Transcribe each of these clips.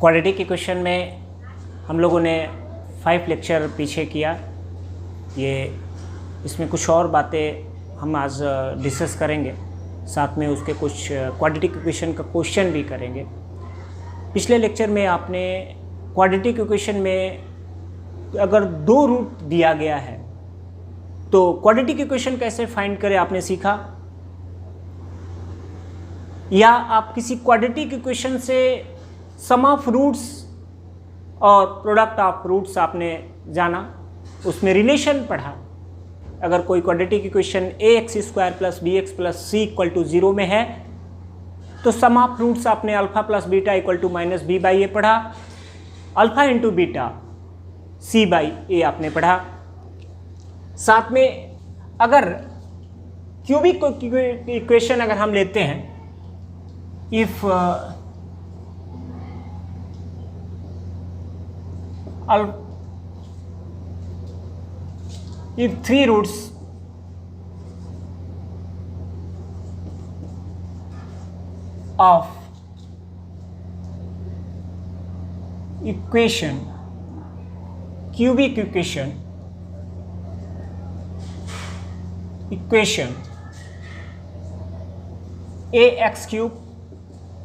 Quadratic equation में हम लोगों ने 5 लेक्चर पीछे किया। इसमें कुछ और बातें हम आज डिस्कस करेंगे, साथ में उसके कुछ क्वाड्रेटिक इक्वेशन का क्वेश्चन भी करेंगे। पिछले लेक्चर में आपने क्वाड्रेटिक इक्वेशन में अगर 2 रूट दिया गया है तो क्वाड्रेटिक इक्वेशन कैसे फाइंड करें आपने सीखा, या आप किसी क्वाड्रेटिक इक्वेशन से सम ऑफ रूट्स और प्रोडक्ट ऑफ रूट्स आपने जाना, उसमें रिलेशन पढ़ा। अगर कोई quadratic equation ax square plus bx plus c equal to 0 में है तो सम ऑफ रूट्स आपने alpha plus beta equal to minus B by A पढ़ा, alpha into beta c by A आपने पढ़ा। साथ में अगर क्यूबिक इक्वेशन अगर हम लेते हैं, if three roots of equation, cubic equation ax cube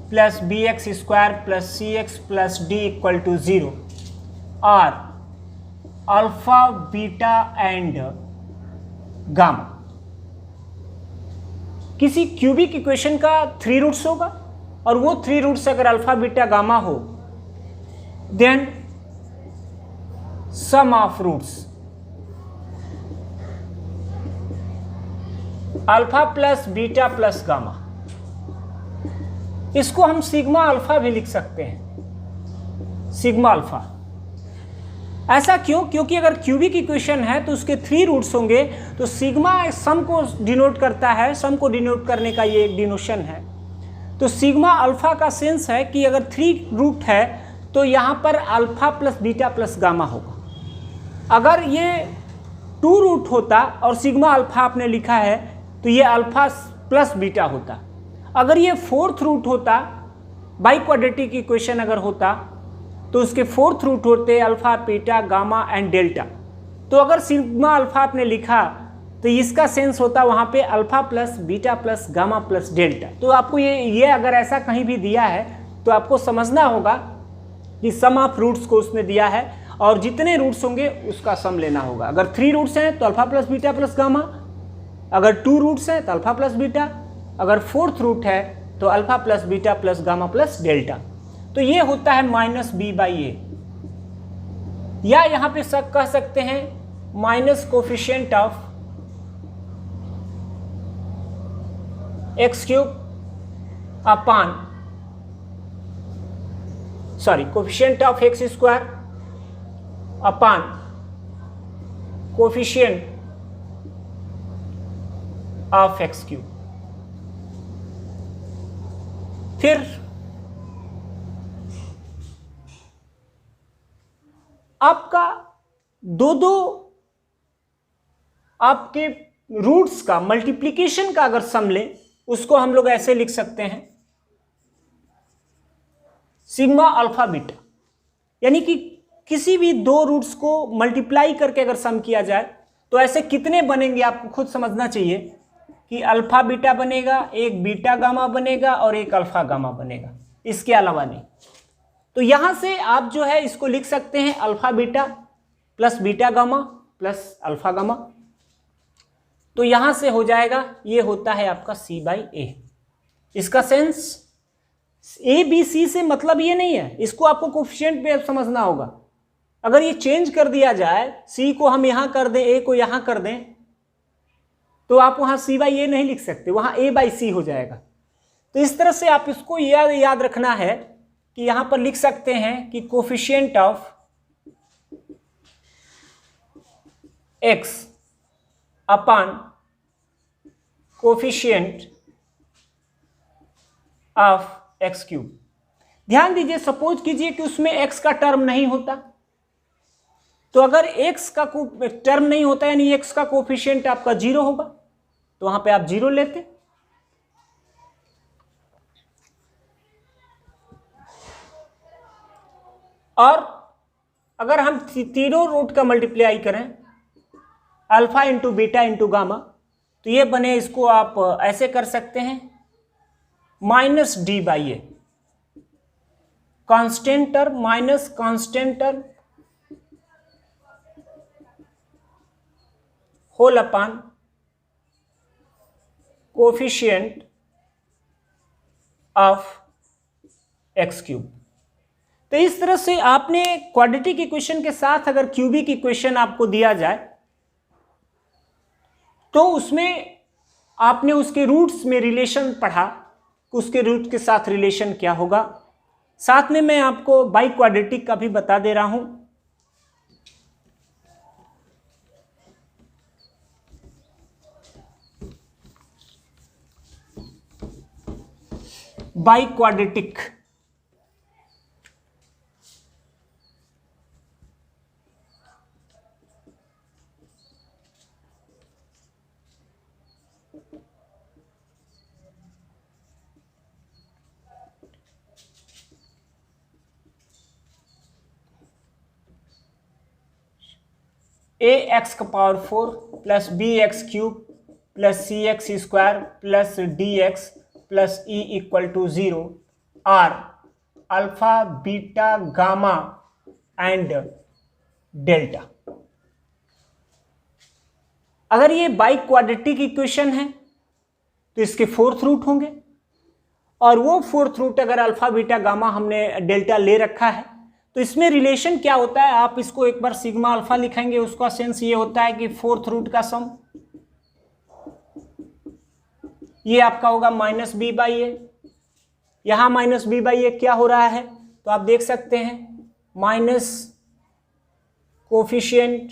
plus bx square plus cx plus d equal to 0 और अल्फा बीटा एंड गामा, किसी क्यूबिक इक्वेशन का 3 रूट्स होगा और वो 3 रूट्स अगर अल्फा बीटा गामा हो then sum of roots alpha plus beta plus gamma, इसको हम सिग्मा अल्फा भी लिख सकते हैं, सिग्मा अल्फा। ऐसा क्यों? क्योंकि अगर क्यूबिक इक्वेशन है तो उसके 3 रूट्स होंगे, तो सिग्मा सम को डिनोट करता है, सम को डिनोट करने का ये एक डिनोशन है। तो सिग्मा अल्फा का सेंस है कि अगर 3 रूट है तो यहाँ पर alpha plus beta plus gamma होगा। अगर ये 2 रूट होता और सिग्मा अल्फा आपने लिखा है तो ये अल्फा प्लस बीटा होता। अगर ये 4th रूट होता, बाई क्वाड्रेटिक इक्वेशन अगर होता तो उसके 4th रूट होते alpha beta gamma and delta. तो अगर सिग्मा अल्फा आपने लिखा तो इसका सेंस होता वहाँ पे alpha plus beta plus gamma plus delta. तो आपको ये अगर ऐसा कहीं भी दिया है तो आपको समझना होगा कि सम ऑफ रूट्स को उसने दिया है और जितने रूट्स होंगे उसका सम लेना होगा। अगर 3 रूट्स हैं तो alpha plus beta plus gamma, अगर 2 रूट्स हैं तो अल्फा प्लस बीटा, अगर 4th रूट है तो alpha plus beta plus gamma plus delta. तो ये होता है माइनस बी बाई ए, या यहां पे कह सकते हैं minus coefficient of x cube upon coefficient of x square upon coefficient of x cube. फिर आपका दो आपके रूट्स का मल्टीप्लिकेशन का अगर सम लें उसको हम लोग ऐसे लिख सकते हैं सिग्मा अल्फा बीटा, यानी कि किसी भी 2 रूट्स को मल्टीप्लाई करके अगर सम किया जाए तो ऐसे कितने बनेंगे आपको खुद समझना चाहिए कि अल्फा बीटा बनेगा, एक बीटा गामा बनेगा और एक अल्फा गामा बनेगा, इसके अलावा नहीं। तो यहां से आप जो है इसको लिख सकते हैं alpha beta plus beta gamma plus alpha gamma. तो यहां से हो जाएगा, ये होता है आपका c बाई ए। इसका सेंस ए बी सी से मतलब ये नहीं है, इसको आपको कोफिशिएंट पे समझना होगा। अगर ये चेंज कर दिया जाए, c को हम यहां कर दें, a को यहां कर दें, तो आप वहां c बाई ए नहीं लिख सकते, वहां a बाई सी हो जाएगा। तो इस तरह से आप इसको याद रखना है कि यहां पर लिख सकते हैं कि coefficient of x upon coefficient of x cube. ध्यान दीजिए, सपोज कीजिए कि उसमें x का टर्म नहीं होता, तो अगर x का टर्म नहीं होता यानी x का कोफिशिएंट आपका 0 होगा, तो वहां पे आप 0 लेते। और अगर हम तीनों रूट का मल्टीप्लाई करें alpha into beta into gamma, तो ये बने, इसको आप ऐसे कर सकते हैं minus d by a, constant term minus constant term whole upon coefficient of x cube. तो इस तरह से आपने क्वाड्रेटिक इक्वेशन के साथ अगर क्यूबिक इक्वेशन आपको दिया जाए तो उसमें आपने उसके रूट्स में रिलेशन पढ़ा, उसके रूट के साथ रिलेशन क्या होगा। साथ में मैं आपको बाई क्वाड्रेटिक का भी बता दे रहा हूं। बाई क्वाड्रेटिक ए एक्स का power 4 plus b x cube plus c x square plus d x plus e equal to 0 are alpha beta gamma and delta. अगर ये बाई क्वाड्रेटिक इक्वेशन है तो इसके फोर्थ रूट होंगे, और वो fourth root अगर अल्फा बीटा गामा हमने डेल्टा ले रखा है तो इसमें रिलेशन क्या होता है, आप इसको एक बार सिग्मा अल्फा लिखेंगे, उसका सेंस ये होता है कि फोर्थ रूट का सम ये आपका होगा माइनस बी बाई ए। यहां माइनस बी बाई ए क्या हो रहा है तो आप देख सकते हैं minus coefficient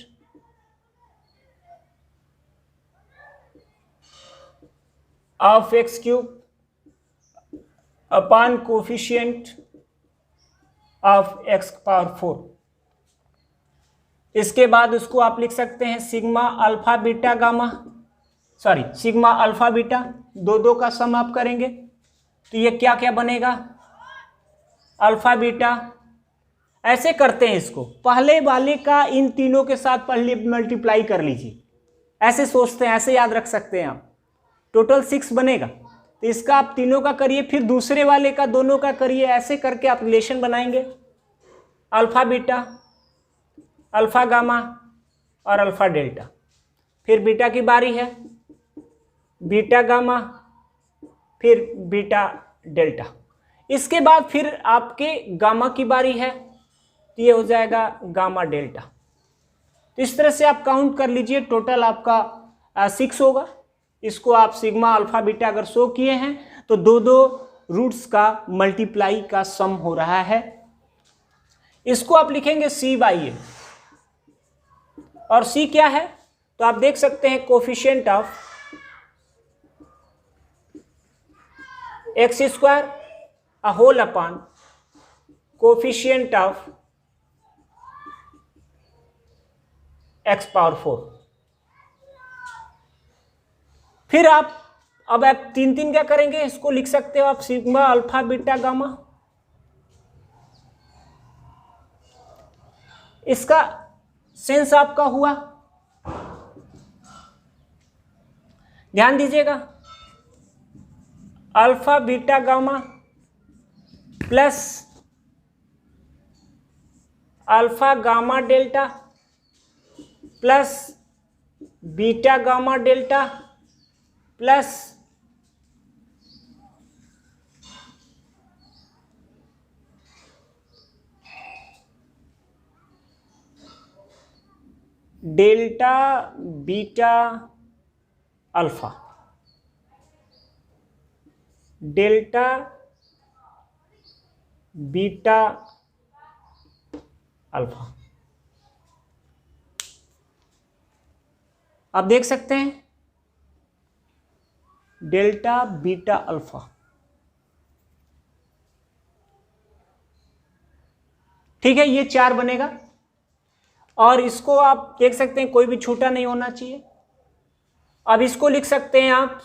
of x cube upon coefficient of x power 4। इसके बाद उसको आप लिख सकते हैं sigma alpha beta gamma, sorry sigma alpha beta, दो का सम आप करेंगे तो ये क्या क्या बनेगा अल्फा बीटा। ऐसे करते हैं इसको, पहले वाले का इन तीनों के साथ पहले मल्टीप्लाई कर लीजिए, ऐसे सोचते हैं, ऐसे याद रख सकते हैं आप, टोटल 6 बनेगा। तो इसका आप तीनों का करिए, फिर दूसरे वाले का दोनों का करिए, ऐसे करके आप रिलेशन बनाएंगे अल्फा बीटा, अल्फा गामा और अल्फा डेल्टा। फिर बीटा की बारी है, बीटा गामा फिर बीटा डेल्टा। इसके बाद फिर आपके गामा की बारी है, तो ये हो जाएगा गामा डेल्टा। तो इस तरह से आप काउंट कर लीजिए, टोटल आपका 6 होगा। इसको आप सिग्मा अल्फा बीटा अगर शो किए हैं तो दो रूट्स का मल्टीप्लाई का सम हो रहा है। इसको आप लिखेंगे सी बाई ए, और सी क्या है तो आप देख सकते हैं coefficient of x square uh whole upon coefficient of x power 4। फिर आप अब आप 3 क्या करेंगे, इसको लिख सकते हो आप सिग्मा अल्फा बीटा गामा। इसका सेंस आपका हुआ, ध्यान दीजिएगा, alpha beta gamma plus alpha gamma delta plus beta gamma delta plus delta beta alpha, delta beta alpha. आप देख सकते हैं डेल्टा बीटा अल्फा, ठीक है, ये 4 बनेगा। और इसको आप देख सकते हैं कोई भी छोटा नहीं होना चाहिए। अब इसको लिख सकते हैं आप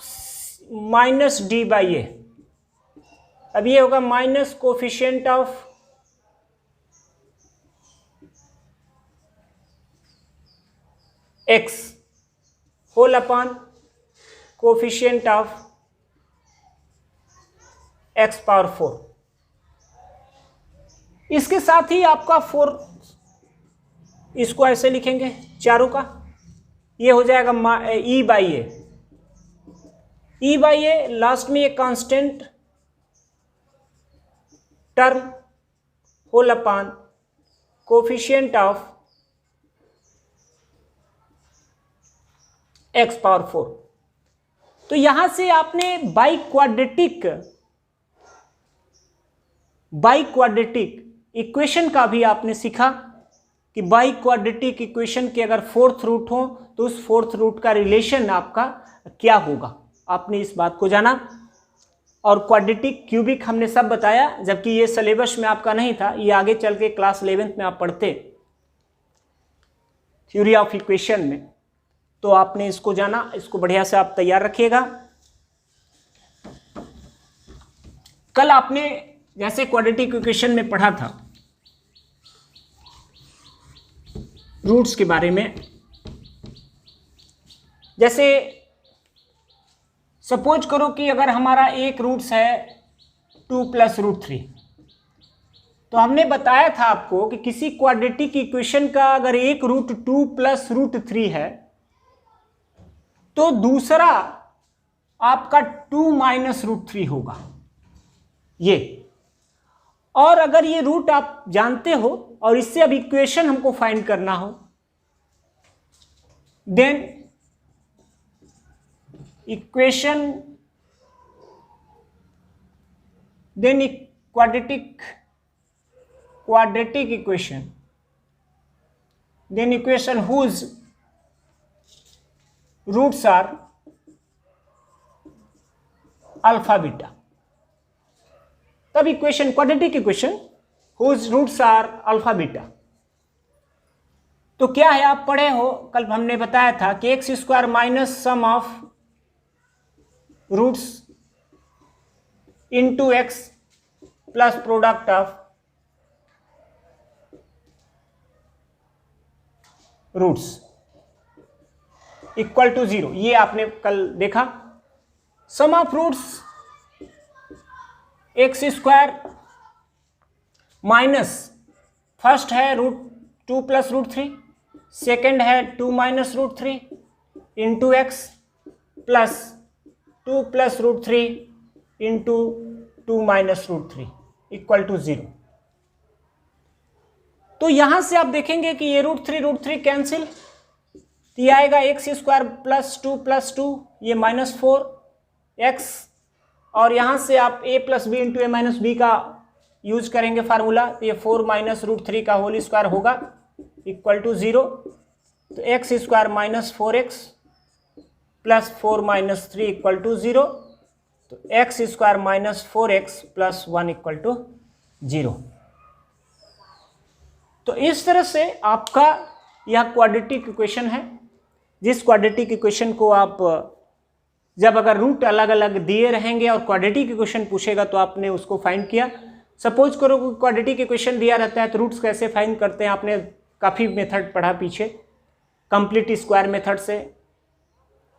माइनस डी बाई ए। अब ये होगा minus coefficient of x whole upon coefficient of x power 4। इसके साथ ही आपका 4, इसको ऐसे लिखेंगे चारों का, ये हो जाएगा e by a. E by a last में एक constant term whole upon coefficient of x power 4। तो यहां से आपने बाई क्वाड्रेटिक इक्वेशन का भी आपने सीखा कि बाई क्वाड्रेटिक इक्वेशन के अगर फोर्थ रूट हो तो उस फोर्थ रूट का रिलेशन आपका क्या होगा, आपने इस बात को जाना। और क्वाड्रेटिक क्यूबिक हमने सब बताया, जबकि ये सिलेबस में आपका नहीं था, ये आगे चल के क्लास 11th में आप पढ़ते थ्योरी ऑफ इक्वेशन में, तो आपने इसको जाना। इसको बढ़िया से आप तैयार रखिएगा। कल आपने जैसे क्वाड्रेटिक इक्वेशन में पढ़ा था रूट्स के बारे में, जैसे सपोज करो कि अगर हमारा एक रूट्स है 2 + √3, तो हमने बताया था आपको कि किसी क्वाड्रेटिक इक्वेशन का अगर एक रूट 2 + √3 है तो दूसरा आपका 2 - √3 होगा ये। और अगर ये रूट आप जानते हो और इससे अब इक्वेशन हमको फाइंड करना हो, then quadratic equation, then equation whose roots are alpha beta, तब equation quadratic equation whose roots are alpha beta। तो क्या है, आप पढ़े हो, कल हमने बताया था कि x² minus sum of roots into x plus product of roots equal to 0। ये आपने कल देखा। Sum of roots x² minus first है √2 + √3, सेकेंड है 2 - √3 into x plus 2 + √3 into 2 - √3 equal to 0। तो यहां से आप देखेंगे कि ये √3 कैंसिल, तो ये आएगा x² + 2 + 2, ये -4x, और यहां से आप a + b into a - b का यूज करेंगे फार्मूला, तो ये 4 - √3 का होल स्क्वायर होगा इक्वल टू 0। तो x² - 4x plus 4 - 3 equal to 0, तो x² - 4x plus 1 equal to 0। तो इस तरह से आपका यह क्वाड्रेटिक इक्वेशन है, जिस क्वाड्रेटिक इक्वेशन को आप जब अगर रूट अलग अलग दिए रहेंगे और क्वाड्रेटिक इक्वेशन पूछेगा तो आपने उसको फाइंड किया। सपोज करो कि क्वाड्रेटिक इक्वेशन दिया रहता है तो रूट्स कैसे फाइंड करते हैं, आपने काफ़ी मेथड पढ़ा पीछे। कंप्लीट स्क्वायर मेथड से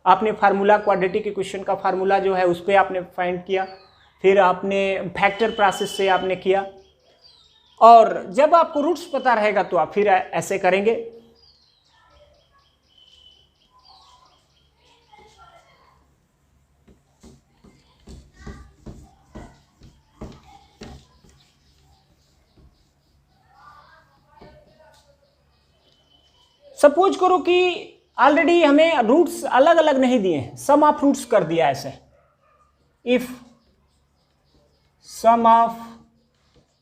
आपने फार्मूला, क्वाड्रेटिक इक्वेशन का फार्मूला जो है उस पर आपने फाइंड किया, फिर आपने फैक्टर प्रोसेस से आपने किया, और जब आपको रूट्स पता रहेगा तो आप फिर ऐसे करेंगे। सपोज करो कि ऑलरेडी हमें रूट्स अलग अलग नहीं दिए हैं, सम ऑफ रूट्स कर दिया ऐसे। If sum of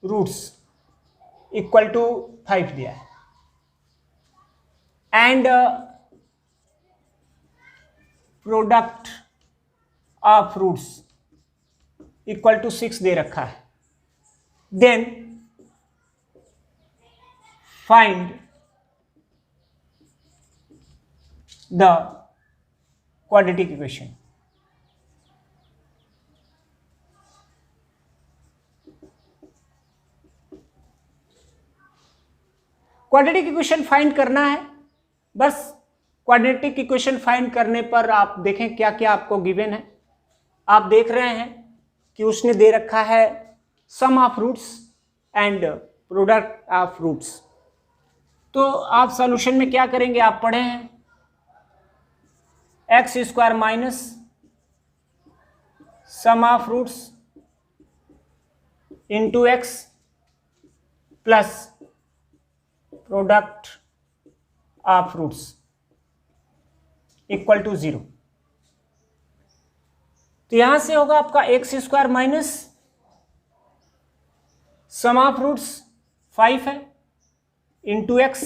roots equal to 5 दिया है and product of roots equal to 6 दे रखा है, then find the quadratic equation. Quadratic equation find करना है, बस क्वाड्रेटिक इक्वेशन फाइंड करने पर आप देखें क्या क्या आपको गिवन है। आप देख रहे हैं कि उसने दे रखा है sum of roots and product of roots. तो आप सॉल्यूशन में क्या करेंगे, आप पढ़े हैं X square minus sum of roots into x plus product of roots equal to 0। तो यहां से होगा आपका X square minus sum of roots 5 है इंटू एक्स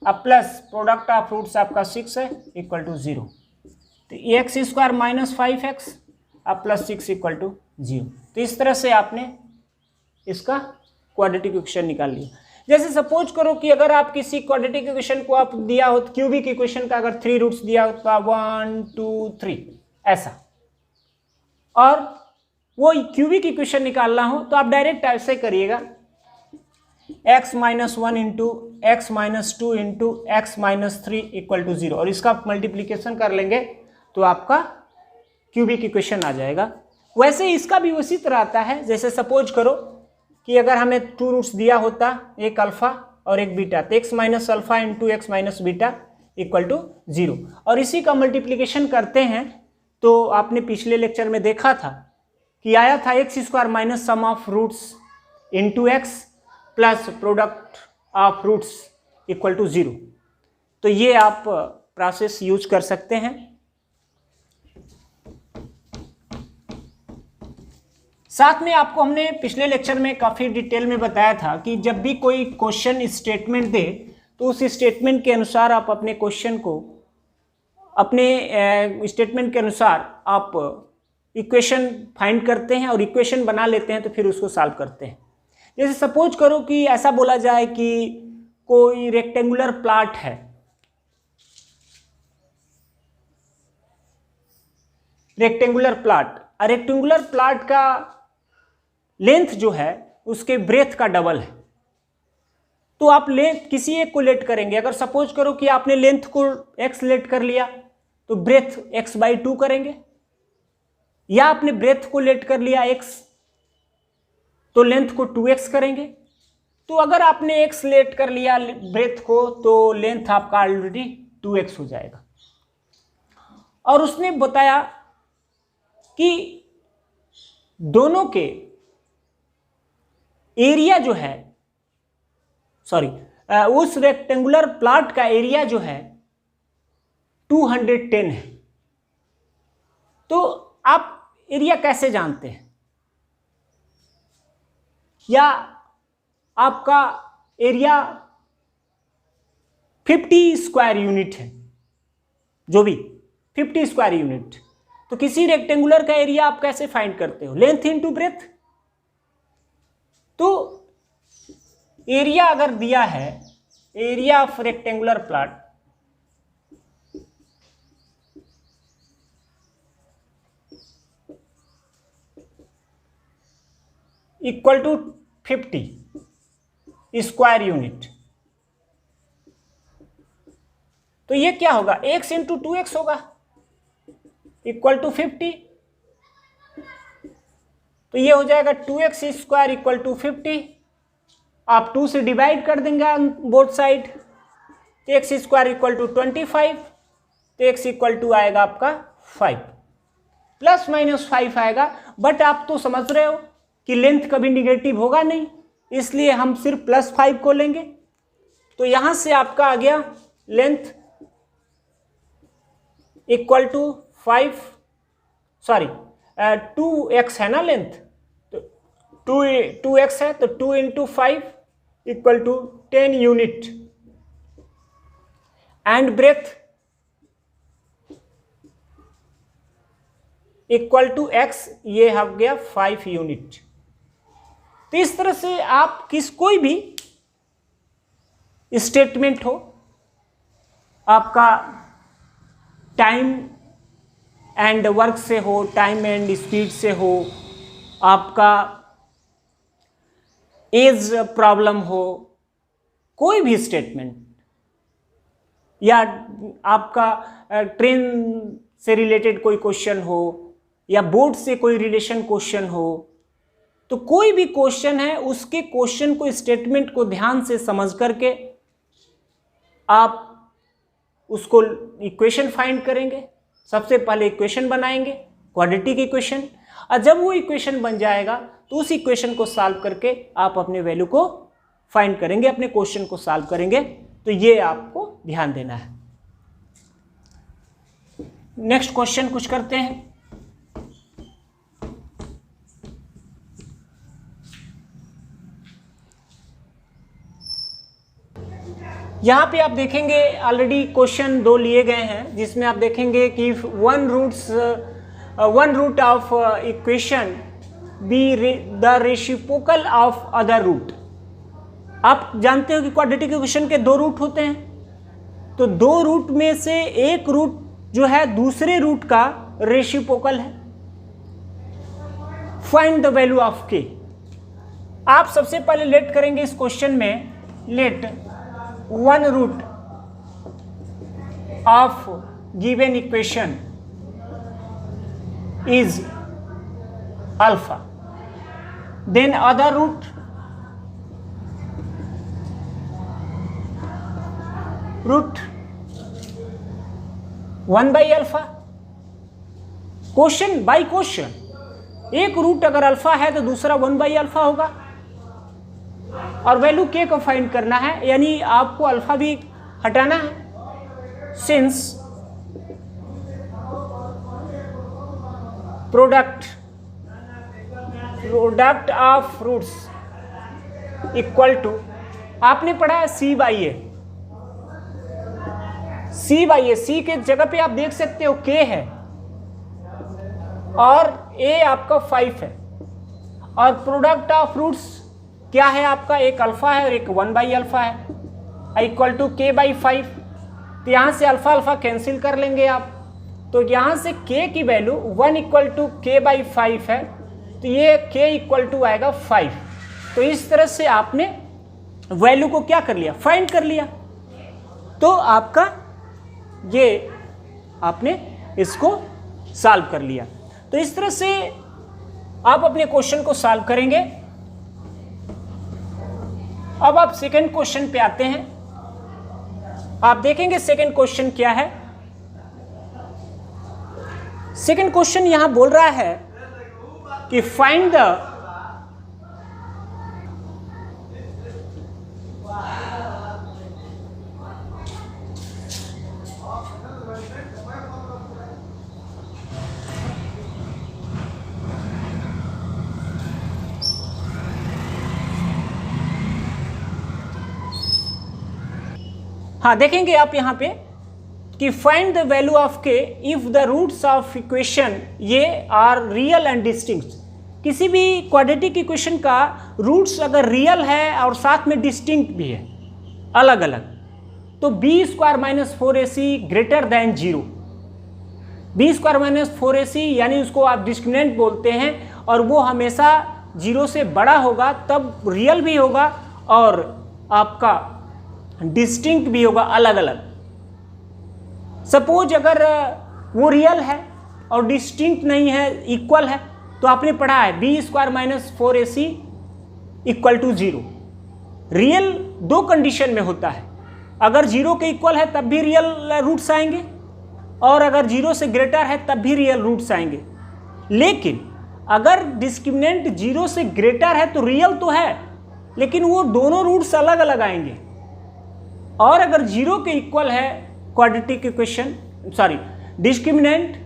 अब प्लस प्रोडक्ट ऑफ रूट्स आपका 6 है इक्वल टू 0। तो एक्स स्क्वायर माइनस 5x अब प्लस 6 इक्वल टू 0। तो इस तरह से आपने इसका क्वाड्रेटिक इक्वेशन निकाल लिया। जैसे सपोज करो कि अगर आप किसी क्वाड्रेटिक इक्वेशन को आप दिया हो, क्यूबिक इक्वेशन का अगर 3 रूट्स दिया होता 1 2 3 ऐसा, और वो क्यूबिक इक्वेशन निकालना हो तो आप डायरेक्ट ऐसे करिएगा x minus 1 into x minus 2 into x minus 3 equal to 0, और इसका मल्टीप्लीकेशन कर लेंगे तो आपका क्यूबिक इक्वेशन आ जाएगा। वैसे इसका भी उसी तरह आता है। जैसे सपोज करो कि अगर हमें 2 रूट्स दिया होता, एक अल्फा और एक बीटा, तो x minus alpha into x minus beta equal to 0, और इसी का मल्टीप्लीकेशन करते हैं तो आपने पिछले लेक्चर में देखा था कि आया था x square minus sum of roots into x plus product of roots equal to 0। तो ये आप प्रोसेस यूज कर सकते हैं। साथ में आपको हमने पिछले लेक्चर में काफ़ी डिटेल में बताया था कि जब भी कोई क्वेश्चन स्टेटमेंट दे तो उस स्टेटमेंट के अनुसार आप अपने क्वेश्चन को, अपने स्टेटमेंट के अनुसार आप इक्वेशन फाइंड करते हैं और इक्वेशन बना लेते हैं, तो फिर उसको सॉल्व करते हैं। जैसे सपोज करो कि ऐसा बोला जाए कि कोई रेक्टेंगुलर प्लॉट है, रेक्टेंगुलर प्लॉट का लेंथ जो है उसके ब्रेथ का डबल है, तो आप लेंथ किसी एक को लेट करेंगे। अगर सपोज करो कि आपने लेंथ को x लेट कर लिया तो ब्रेथ x/2 करेंगे, या आपने ब्रेथ को लेट कर लिया x तो लेंथ को 2x करेंगे। तो अगर आपने x लेट कर लिया ब्रेथ को तो लेंथ आपका ऑलरेडी 2x हो जाएगा। और उसने बताया कि दोनों के एरिया जो है, उस रेक्टेंगुलर प्लॉट का एरिया जो है 210 है। तो आप एरिया कैसे जानते हैं, या आपका एरिया 50 स्क्वायर यूनिट है, जो भी 50 स्क्वायर यूनिट, तो किसी रेक्टेंगुलर का एरिया आप कैसे फाइंड करते हो, लेंथ इनटू ब्रेथ। तो एरिया अगर दिया है, area of rectangular plot equal to 50 square unit, तो ये क्या होगा, x इंटू 2x होगा इक्वल टू 50। तो ये हो जाएगा 2x स्क्वायर इक्वल टू 50। आप 2 से डिवाइड कर देंगे बोथ साइड, तो x स्क्वायर इक्वल टू 25, तो x इक्वल टू आएगा आपका 5, प्लस माइनस 5 आएगा। बट आप तो समझ रहे हो कि लेंथ कभी निगेटिव होगा नहीं, इसलिए हम सिर्फ +5 को लेंगे। तो यहां से आपका आ गया लेंथ इक्वल टू 2x है ना लेंथ, तो 2x है, तो 2 into 5 equal to 10 unit, and breadth equal to x, ये हो गया 5 यूनिट। तो इस तरह से आप कोई भी स्टेटमेंट हो, आपका टाइम एंड वर्क से हो, टाइम एंड स्पीड से हो, आपका एज प्रॉब्लम हो, कोई भी स्टेटमेंट, या आपका ट्रेन से रिलेटेड कोई क्वेश्चन हो, या बोर्ड से कोई रिलेशन क्वेश्चन हो, तो कोई भी क्वेश्चन है उसके क्वेश्चन को, स्टेटमेंट को ध्यान से समझ करके आप उसको इक्वेशन फाइंड करेंगे। सबसे पहले इक्वेशन बनाएंगे, क्वाड्रेटिक इक्वेशन, और जब वो इक्वेशन बन जाएगा तो उस इक्वेशन को सॉल्व करके आप अपने वैल्यू को फाइंड करेंगे, अपने क्वेश्चन को सॉल्व करेंगे। तो ये आपको ध्यान देना है। नेक्स्ट क्वेश्चन कुछ करते हैं। यहाँ पे आप देखेंगे ऑलरेडी क्वेश्चन 2 लिए गए हैं, जिसमें आप देखेंगे कि one root of equation be the reciprocal of other root. आप जानते हो कि क्वाड्रेटिक इक्वेशन के 2 रूट होते हैं, तो 2 रूट में से एक रूट जो है दूसरे रूट का रेसिप्रोकल है। फाइंड द वैल्यू ऑफ के। आप सबसे पहले लेट करेंगे इस क्वेश्चन में, let one root of given equation is alpha, then other root root 1 by alpha. Question by question, एक रूट अगर अल्फा है तो दूसरा 1 बाई अल्फा होगा, और वैल्यू के को फाइंड करना है, यानी आपको अल्फा भी हटाना है। Since product of roots equal to, आपने पढ़ा है सी बाई ए, सी के जगह पे आप देख सकते हो के है और ए आपका 5 है, और प्रोडक्ट ऑफ रूट्स क्या है आपका, एक अल्फा है और एक 1 बाई अल्फा है, इक्वल टू के बाई 5। तो यहाँ से अल्फा अल्फा कैंसिल कर लेंगे आप, तो यहाँ से के की वैल्यू 1 इक्वल टू के बाई 5 है, तो ये के इक्वल टू आएगा 5। तो इस तरह से आपने वैल्यू को क्या कर लिया, फाइंड कर लिया। तो आपका ये आपने इसको सॉल्व कर लिया। तो इस तरह से आप अपने क्वेश्चन को सॉल्व करेंगे। अब आप सेकंड क्वेश्चन पे आते हैं। आप देखेंगे सेकंड क्वेश्चन क्या है। सेकंड क्वेश्चन यहां बोल रहा है कि फाइंड द हाँ, देखेंगे आप यहां पे कि find the value of k if the roots of equation ये आर रियल एंड डिस्टिंक्ट। किसी भी क्वाड्रेटिक इक्वेशन का रूट्स अगर रियल है और साथ में डिस्टिंक्ट भी है, अलग अलग, तो b square minus 4ac greater than 0। B square minus 4ac यानी उसको आप डिस्क्रिमिनेंट बोलते हैं, और वो हमेशा 0 से बड़ा होगा, तब रियल भी होगा और आपका डिस्टिंक्ट भी होगा, अलग अलग। सपोज अगर वो रियल है और डिस्टिंक्ट नहीं है, इक्वल है, तो आपने पढ़ा है b square minus 4ac equal to 0। Real 2 condition में होता है, अगर 0 के इक्वल है तब भी रियल रूट्स आएंगे, और अगर 0 से ग्रेटर है तब भी रियल रूट्स आएंगे। लेकिन अगर डिस्क्रिमिनेंट 0 से ग्रेटर है तो रियल तो है, लेकिन वो दोनों रूट्स अलग अलग आएंगे। और अगर 0 के इक्वल है क्वाड्रेटिक इक्वेशन, सॉरी डिस्क्रिमिनेंट,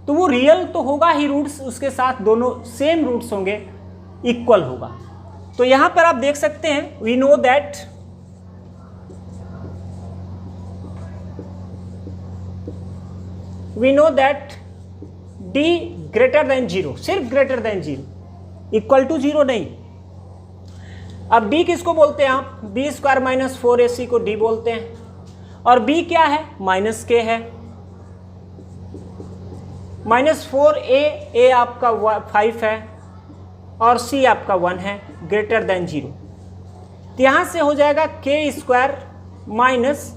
तो वो रियल तो होगा ही, रूट्स उसके साथ दोनों सेम रूट्स होंगे, इक्वल होगा। तो यहां पर आप देख सकते हैं we know that d greater than 0, सिर्फ ग्रेटर देन 0, इक्वल टू 0 नहीं। अब d किसको बोलते हैं आप, बी स्क्वायर माइनस 4ac को d बोलते हैं, और b क्या है, माइनस के है, माइनस 4a आपका 5 है और c आपका 1 है, ग्रेटर देन 0। तो यहां से हो जाएगा के स्क्वायर माइनस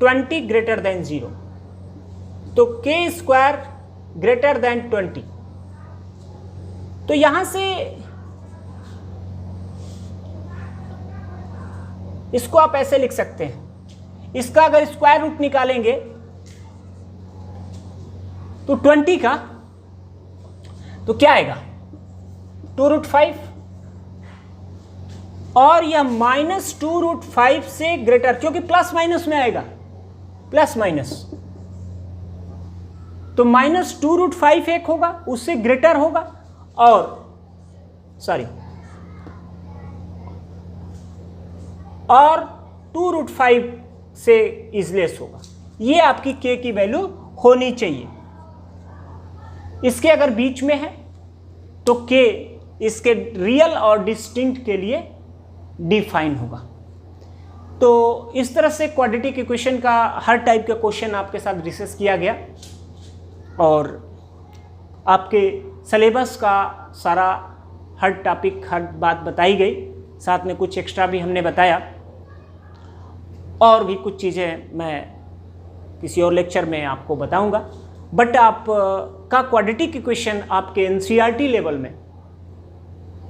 20 ग्रेटर देन 0, तो k स्क्वायर ग्रेटर देन 20। तो यहां से इसको आप ऐसे लिख सकते हैं, इसका अगर स्क्वायर रूट निकालेंगे तो 20 का तो क्या आएगा 2√5, और यह -2√5 से ग्रेटर, क्योंकि प्लस माइनस में आएगा, प्लस माइनस, तो -2√5 एक होगा, उससे ग्रेटर होगा, और सॉरी और 2√5 से इजलेस होगा। ये आपकी k की वैल्यू होनी चाहिए। इसके अगर बीच में है तो k इसके रियल और डिस्टिंक्ट के लिए डिफाइन होगा। तो इस तरह से क्वाड्रेटिक इक्वेशन का हर टाइप का क्वेश्चन आपके साथ डिस्कस किया गया, और आपके सिलेबस का सारा हर टॉपिक, हर बात बताई गई, साथ में कुछ एक्स्ट्रा भी हमने बताया, और भी कुछ चीज़ें मैं किसी और लेक्चर में आपको बताऊंगा। बट आप का क्वाड्रेटिक इक्वेशन आपके एनसीईआरटी लेवल में,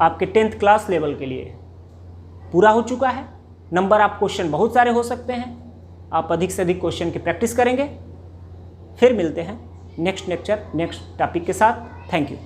आपके 10th क्लास लेवल के लिए पूरा हो चुका है। नंबर आप क्वेश्चन बहुत सारे हो सकते हैं, आप अधिक से अधिक क्वेश्चन की प्रैक्टिस करेंगे। फिर मिलते हैं नेक्स्ट लेक्चर, नेक्स्ट टॉपिक के साथ। Thank you.